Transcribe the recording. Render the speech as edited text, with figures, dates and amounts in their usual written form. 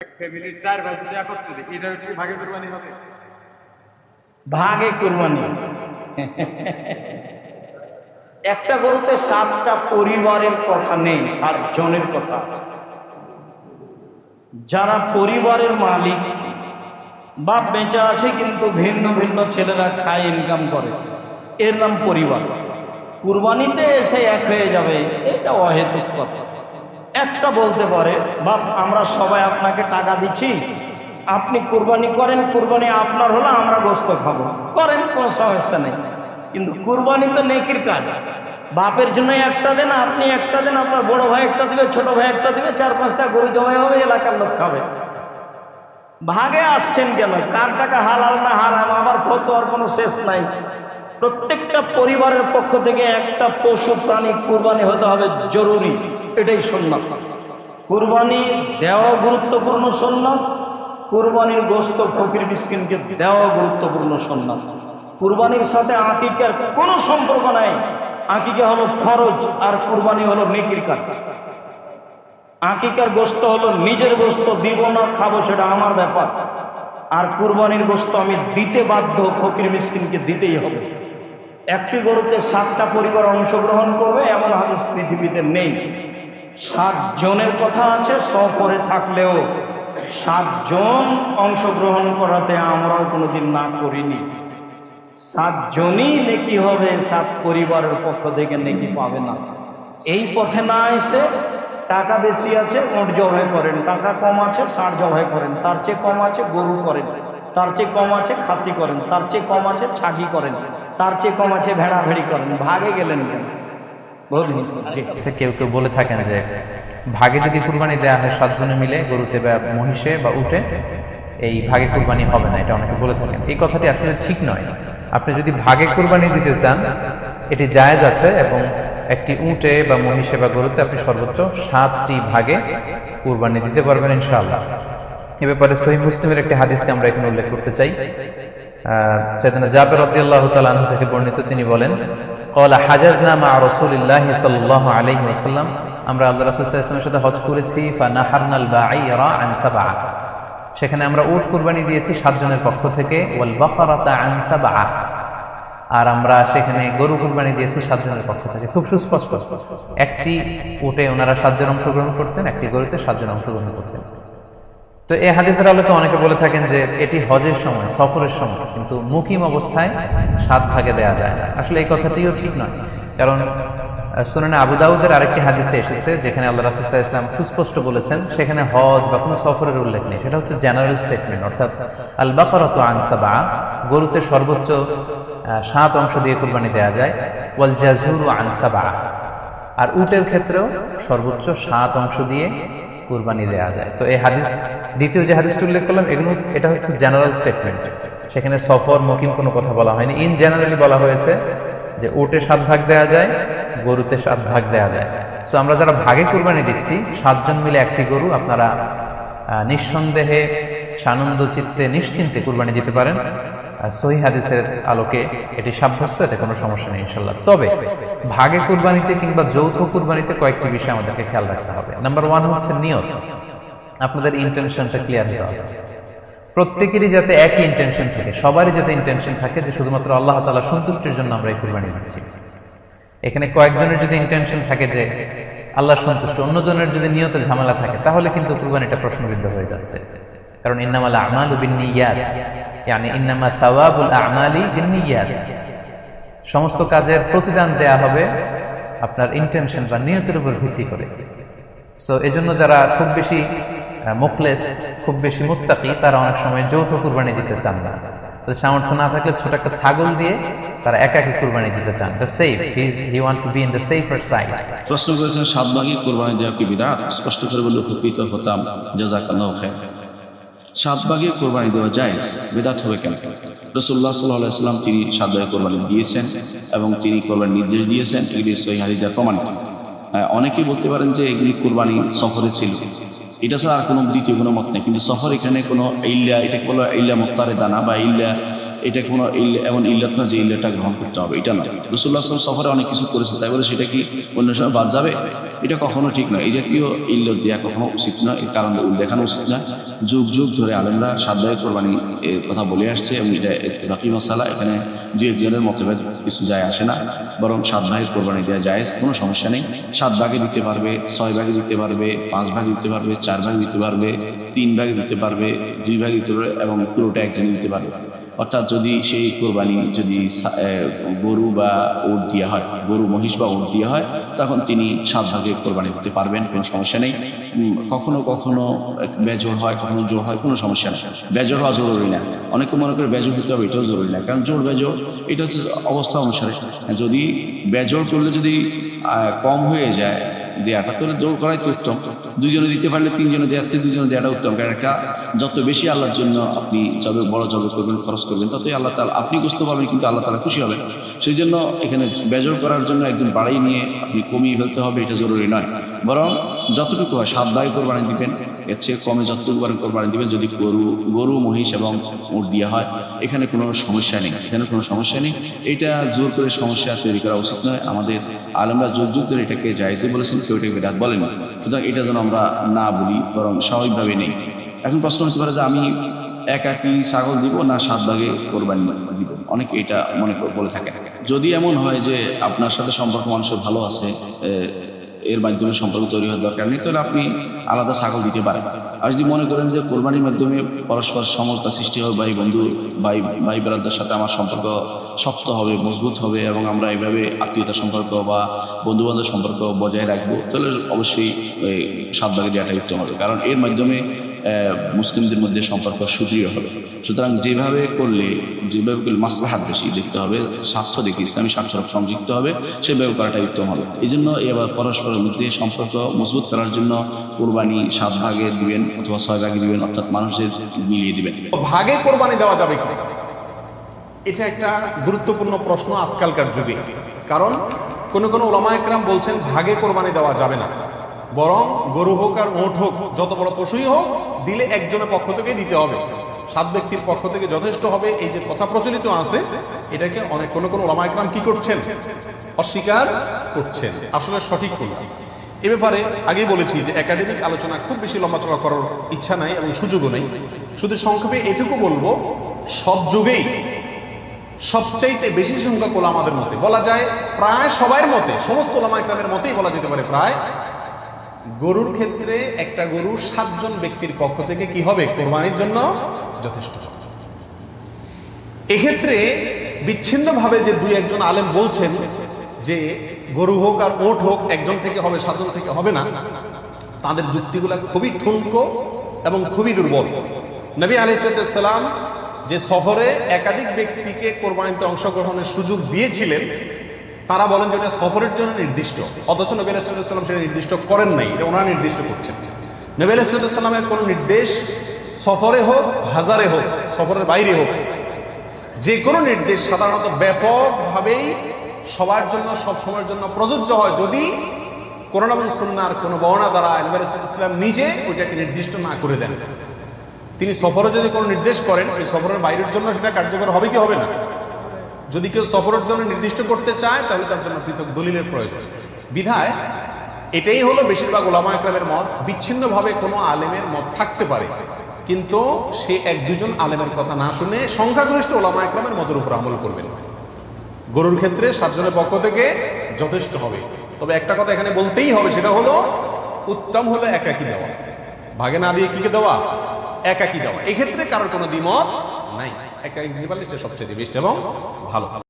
ফ্যামিলির 4 ভাই যদি একত্রে দেখি এটা কি ভাগে কুরবানি হবে? ভাগে কুরবানি। একটা গরুতে 7টা পরিবারের কথা নেই, 7 জনের কথা আছে। যারা পরিবারের মালিক, বাপ বেঁচে আছে কিন্তু ভিন্ন ভিন্ন ছেলেরা খায়, ইনকাম করে, এর নাম পরিবার। কুরবানিতে এসে এক হয়ে যাবে, এটা অহেতুক কথা। একটা বলতে পারে, বাপ আমরা সবাই আপনাকে টাকা দিচ্ছি, আপনি কুরবানি করেন, কুরবানি আপনার হলো, আমরা গোস্ত খাবো, করেন, কোনো সমস্যা নেই। কিন্তু কুরবানি তো নেকির কাজ। বাপের জন্য একটা দেন, আপনি একটা দেন, আপনার বড় ভাই একটা দিবে, ছোট ভাই একটা দিবে, 4-5টা গরু জমাই হবে, এলাকার লোক খাবে। ভাগে আসছেন কেন? কার টাকা হালাল না হারাম আবার ফতোয়ার কোনো শেষ নাই। প্রত্যেকটা পরিবারের পক্ষ থেকে একটা পশু প্রাণী কুরবানি হতে হবে জরুরি, এটাই সুন্নাত। কুরবানি দেওয়া গুরুত্বপূর্ণ সুন্নাত, কুরবানির গোশত ফকির মিসকিনকে দেওয়া গুরুত্বপূর্ণ সুন্নাত। কুরবানির সাথে আকিকার কোনো সম্পর্ক নাই। আকিকা হলো ফরজ আর কুরবানি হলো নেকির কাজ। আকিকার গোশত হলো নিজের গোশত, দিব না খাবো সেটা আমার ব্যাপার। আর কুরবানির গোশত আমি দিতে বাধ্য, ফকির মিসকিনকে দিতেই হবে। একটি গরুতে 7টা পরিবার অংশগ্রহণ করবে এমন হাদিস পৃথিবীতে নেই। 7 জনের কথা আছে, সফরে থাকলেও 7 জন অংশগ্রহণ করাতে আমরাও কোনোদিন না করিনি। 7 জনই নেকি হবে, 7 পরিবারের পক্ষ থেকে নেকি পাবে না। এই পথে না এসে টাকা বেশি আছে ওট জবাই করেন, টাকা কম আছে ষাঁড় জবাই করেন, তার চেয়ে কম আছে গরু করেন, তার চেয়ে কম আছে খাসি করেন, তার চেয়ে কম আছে ছাগি করেন, তার চেয়ে কম আছে ভেড়া ভেড়ি করেন। ভাগে গেলেন কেন? বলুন। কেউ কেউ বলে থাকেন যে ভাগে যদি কুরবানি দেওয়া হয় 7 জনে মিলে, গরুতে বা মহিষে বা উটে, এই ভাগে কুরবানি হবে না, এটা অনেকে বলে থাকেন। এই কথাটি আসলে ঠিক নয়। আপনি যদি ভাগে কুরবানি দিতে চান এটি জায়েজ আছে, এবং একটি উটে বা মহিষে বা গরুতে আপনি সর্বোচ্চ 7টি ভাগে কুরবানি দিতে পারবেন ইনশাআল্লাহ। এ ব্যাপারে সহিহ মুসলিমের একটি হাদিসকে আমরা এখানে উল্লেখ করতে চাই। সাইয়েদনা জাবের রাদিয়াল্লাহু তাআলা আনহু থেকে বর্ণিত, তিনি বলেন, ক্বালা হাজাজনা মা রাসূলিল্লাহি সাল্লাল্লাহু আলাইহি ওয়াসাল্লাম, আমরা আল্লাহর রাসূল সাল্লাল্লাহু আলাইহি ওয়াসাল্লামের সাথে হজ করেছি, ফানাহারনাল বাঈরা আন সাবআ, সেখানে আমরা উট কুরবানি দিয়েছি 7 জনের পক্ষ থেকে, ওয়াল বাকরাতা আন সাবআ, আর আমরা সেখানে গরু কুরবানি দিয়েছি 7 জনের পক্ষ থেকে। খুব সুস্পষ্ট, একটি উটে ওনারা 7 জন অংশগ্রহণ করতেন, একটি গরুতে 7 জন অংশগ্রহণ করতেন। তো এই হাদিসের আলোকে অনেকে বলে থাকেন যে এটি হজের সময়, সফরের সময়, কিন্তু মুকিম অবস্থায় 7 ভাগে দেয়া যায় না। আসলে এই কথাটিও ঠিক নয়, কারণ সুনানে আবু দাউদের আরেকটি হাদিসে এসেছে যেখানে আল্লাহ রাসূল সাল্লাল্লাহু আলাইহি ওয়াসাল্লাম সুস্পষ্ট বলেছেন, সেখানে হজ বা কোনো সফরের উল্লেখ নেই। সেটা হচ্ছে জেনারেল স্টেটমেন্ট, অর্থাৎ আল বাকরাতু আন সাবআ, গরুতে সর্বোচ্চ 7 অংশ দিয়ে কুরবানি দেয়া যায়, ওয়াল জাযুরু আন সাবআ, আর উটের ক্ষেত্রেও সর্বোচ্চ 7 অংশ দিয়ে কুরবানি দেয়া যায়। তো এই হাদিস, দ্বিতীয় যে হাদিসটি উল্লেখ করলাম, এটা হচ্ছে জেনারেল স্টেটমেন্ট, সেখানে সফর মুকিম কোনো কথা বলা হয়নি। ইন জেনারেলি বলা হয়েছে যে উটে 7 ভাগ দেয়া যায়, গরুতে 7 ভাগ দেয়া যায়। সো আমরা যারা ভাগে কুরবানি দিচ্ছি 7 জন মিলে একটি গরু, আপনারা নিঃসন্দেহে সানন্দ চিত্তে নিশ্চিন্তে কুরবানি দিতে পারেন। সহিহ হাদিসের আলোকে এটি সাব্যস্ত, এতে কোনো সমস্যা নেই ইনশাআল্লাহ। তবে ভাগে কুরবানিতে কিংবা যৌথ কুরবানিতে কয়েকটি বিষয় আমাদেরকে খেয়াল রাখতে হবে। নাম্বার 1 হচ্ছে নিয়ত। আপনাদের ইন্টেনশনটা ক্লিয়ার হতে হবে। প্রত্যেকেরই যাতে একই ইন্টেনশন থাকে, সবারই যাতে ইন্টেনশন থাকে যে শুধুমাত্র আল্লাহ তাআলা সন্তুষ্টির জন্য আমরা এই কুরবানি দিচ্ছি। এখানে কয়েকজনের যদি ইন্টেনশন থাকে যে আল্লাহ সন্তুষ্ট, অন্যজনের যদি নিয়তে ঝামেলা থাকে, তাহলে কিন্তু কুরবানিটা প্রশ্নবিদ্ধ হয়ে যাচ্ছে। কারণ ইন্নামাল আমালু বিন্নিয়াত, ইয়ানি ইন্নামা সাওয়াবুল আমালি বিন্নিয়াত, সমস্ত কাজের প্রতিদান দেয়া হবে আপনার ইন্টেনশন বা নিয়তের উপর ভিত্তি করে। সো এজন্য যারা খুব বেশি মুখলেস, খুব বেশি মুত্তাকি, তারা অনেক সময় যৌথ কুরবানি দিতে চান না। তাদের সামর্থ্য না থাকলে ছোট একটা ছাগল দিয়ে তারা একাকী কুরবানি দিতে চান। He want to be in the safer side. প্রশ্ন করেছেন 7 ভাগে কুরবানি দেওয়া কি বিদআত? স্পষ্ট করে বলে উপকৃত হতাম, জাযাকাল্লাহু খায়র। 7 ভাগে কুরবানি দেওয়া জায়েজ, বিদআত হবে কেন? রাসূলুল্লাহ সাল্লাল্লাহু আলাইহি ওয়াসাল্লাম তিনি 7 ভাগে কুরবানি দিয়েছেন এবং তিনি কুরবানির নির্দেশ দিয়েছেন, এগুলি সহিহ হাদিসে প্রমাণিত। অনেকেই বলতে পারেন যে এগুলি কুরবানি সফরে ছিল, এটা ছাড়া আর কোনো দ্বিতীয় কোনো মত নেই। কিন্তু সফর এখানে কোনো ইল্লা, এটাকে বলা ইল্লা মুক্তারেদা না, বা ইল্লা, এটা কোনো ইল্লা এমন ইল্লাত না যে ইল্লাটা গ্রহণ করতে হবে, এটা না। রাসূলুল্লাহ সাল্লাল্লাহু আলাইহি ওয়াসাল্লাম সফরে অনেক কিছু করেছে, তাই বলে সেটা কি অন্য সময় বাদ যাবে? এটা কখনো ঠিক নয়। এই জাতীয় ইল্লত দেওয়া কখনো উচিত নয়, এর কারণ দেখানো উচিত নয়। যুগ যুগ ধরে আলেমরা সাত ভাগে কোরবানি কথা বলে আসছে এবং এটা ইত্তেফাকি মাসালা, এখানে দুই একজনের মতভেদ কিছু যায় আসে না, বরং সাত ভাগে কোরবানি দেওয়া জায়েজ, কোনো সমস্যা নেই। 7 ভাগে দিতে পারবে, 6 ভাগে দিতে পারবে, 5 ভাগে দিতে পারবে, 4 ভাগে দিতে পারবে, 3 ভাগে দিতে পারবে, 2 ভাগে দিতে পারবে এবং পুরোটা একজনে দিতে পারবে। অর্থাৎ যদি সেই কোরবানি যদি গরু বা উট দেওয়া হয়, গরু মহিষ বা উট দেওয়া হয়, তখন তিনি 7 ভাগে কোরবানি দিতে পারবেন, কোনো সমস্যা নেই। কখনো কখনো বেজোড় হয়, কখনো জোড় হয়, কোনো সমস্যা নেই। বেজোড় হওয়া জরুরি না, অনেকে মনে করে বেজোড় হতে হবে, এটাও জরুরি না, কারণ জোড় বেজোড় এটা হচ্ছে অবস্থা অনুসারে। যদি বেজোড় করলে যদি কম হয়ে যায় দেয়াটা, তাহলে জোর করাই তো উত্তম। 2 জনে দিতে পারলে 3 জনে দেওয়ার থেকে 2 জনে দেওয়াটা উত্তম, কারণ একটা যত বেশি আল্লাহর জন্য আপনি জবে বড় জবে করবেন, খরচ করবেন, ততই আল্লাহ তাআলা আপনি কষ্ট পাবেন, কিন্তু আল্লাহ তাআলা খুশি হবেন। সেই জন্য এখানে বেজর করার জন্য একদম বাড়াই নিয়ে আপনি কমিয়ে ফেলতে হবে, এটা জরুরি নয়। বরং যতটুকু হয় 7 ভাগে কোরবানি দিবেন, এর চেয়ে কমে যতটুকু পারেন কোরবানি দিবেন। যদি গরু মহিষ এবং উট দেওয়া হয়, এখানে কোনো সমস্যা নেই, এখানে কোনো সমস্যা নেই। এটা জোর করে সমস্যা তৈরি করা উচিত নয়। আমাদের আলেমরা যুগ যুগ ধরে এটাকে জায়েজই বলেছেন, কেউ এটাকে বিদআত বলেনি। সুতরাং এটা যেন আমরা না বলি, বরং স্বাভাবিকভাবে নেই। এখন প্রশ্ন হতে পারে যে আমি একাকি ছাগল দিব না 7 ভাগে কোরবানি দিব, অনেকে এটা মনে করে বলে থাকে। যদি এমন হয় যে আপনার সাথে সম্পর্ক মানুষের ভালো আছে, এর মাধ্যমে সম্পর্ক তৈরি হওয়ার দরকার নেই, তাহলে আপনি আলাদা ছাগল দিতে পারেন। আর যদি মনে করেন যে কোরবানির মাধ্যমে পরস্পর সমতা সৃষ্টি হবে, ভাই ব্রাদারদের সাথে আমার সম্পর্ক শক্ত হবে, মজবুত হবে এবং আমরা এইভাবে আত্মীয়তা সম্পর্ক বা বন্ধুবান্ধব সম্পর্ক বজায় রাখবো, তাহলে অবশ্যই 7 ভাগে দেওয়াটা উত্তম হবে, কারণ এর মাধ্যমে মুসলিমদের মধ্যে সম্পর্ক সুদৃঢ় হবে। সুতরাং যেভাবে করলে মাসলাহাত বেশি দেখতে হবে, স্বার্থ দেখে ইসলামী স্বার্থ সংযুক্ত হবে, সেভাবে করাটাই উত্তম হবে। এই জন্য এবার পরস্পরের মধ্যে সম্পর্ক মজবুত করার জন্য কোরবানি 7 ভাগে দিবেন অথবা 6 ভাগে দিবেন, অর্থাৎ মানুষদের মিলিয়ে দিবেন। ভাগে কোরবানি দেওয়া যাবে কি? এটা একটা গুরুত্বপূর্ণ প্রশ্ন আজকালকার যুগে, কারণ কোন ওলামা একরাম বলছেন ভাগে কোরবানি দেওয়া যাবে না, বরং গরু হোক আর উট হোক, যত বড় পশুই হোক, দিলে একজনের পক্ষ থেকে দিতে হবে, 7 ব্যক্তির পক্ষ থেকে যথেষ্ট হবে। এই যে কথা প্রচলিত আছে, এটাকে অনেক কোন ওলামা একরাম কি করছেন? অস্বীকার করছেন। আসলে সঠিক কোনটা, এ ব্যাপারে আগেই বলেছি যে একাডেমিক আলোচনা খুব বেশি লম্বাচড়া করার ইচ্ছা নাই এবং সুযোগও নেই। শুধু সংক্ষেপে এটুকু বলবো, সব যুগেই সবচাইতে বেশি সংখ্যক ওলামাদের মতে, বলা যায় প্রায় সবার মতে, সমস্ত ওলামা ইকরামের মতেই বলা যেতে পারে প্রায়, গরুর ক্ষেত্রে একটা গরু 7 জন ব্যক্তির পক্ষ থেকে কি হবে? কোরবানির জন্য যথেষ্ট হবে। এক্ষেত্রে বিচ্ছিন্নভাবে যে 2-1 আলেম বলছেন যে গরু হোক আর উট হোক একজন থেকে হবে, 7 জন থেকে হবে না, তাদের যুক্তিগুলা খুবই ঠুনকো এবং খুবই দুর্বল। নবী আলাইহিস সালাম যে সফরে একাধিক ব্যক্তিকে কোরবানিতে অংশগ্রহণের সুযোগ দিয়েছিলেন, তারা বলেন যে এটা সফরের জন্য নির্দিষ্ট, অথচ নবী আলাইহিস সালাম সেটা নির্দিষ্ট করেন নাই, এটা ওনারা নির্দিষ্ট করছেন। নবী আলাইহিস সালামের কোনো নির্দেশ সফরে হোক, হাজারে হোক, সফরের বাইরে হোক, যে কোনো নির্দেশ সাধারণত ব্যাপকভাবেই সবার জন্য সব সময়ের জন্য প্রযোজ্য হয়, যদি কোরআন এবং সুন্নাহর কোনো বর্ণনা দ্বারা নবী আলাইহিস সালাম নিজে ওইটাকে নির্দিষ্ট না করে দেন। তিনি সফরে যদি কোনো নির্দেশ করেন, সেই সফরের বাইরের জন্য সেটা কার্যকর হবে কি হবে না? যদি কেউ সফরের জন্য নির্দিষ্ট করতে চায়, তাহলে তার জন্য পৃথক দলিলের প্রয়োজন। বিধায় এটাই হলো বেশিরভাগ ওলামা একরামের মত। বিচ্ছিন্নভাবে কোনো আলেমের মত থাকতে পারে, কিন্তু সে 1-2 আলেমের কথা না শুনে সংখ্যাগরিষ্ঠ ওলামা একরামের মতের উপর আমল করবেন। গরুর ক্ষেত্রে 7 জনের পক্ষ থেকে যথেষ্ট হবে। তবে একটা কথা এখানে বলতেই হবে, সেটা হলো উত্তম হলো একাকি দেওয়া, ভাগে না দিয়ে কি দেওয়া? একাকি দেওয়া। এক্ষেত্রে কারোর কোনো দ্বিমত নাই, একাকি দিতে পারলে সে সবচেয়ে বেস্ট এবং ভালো।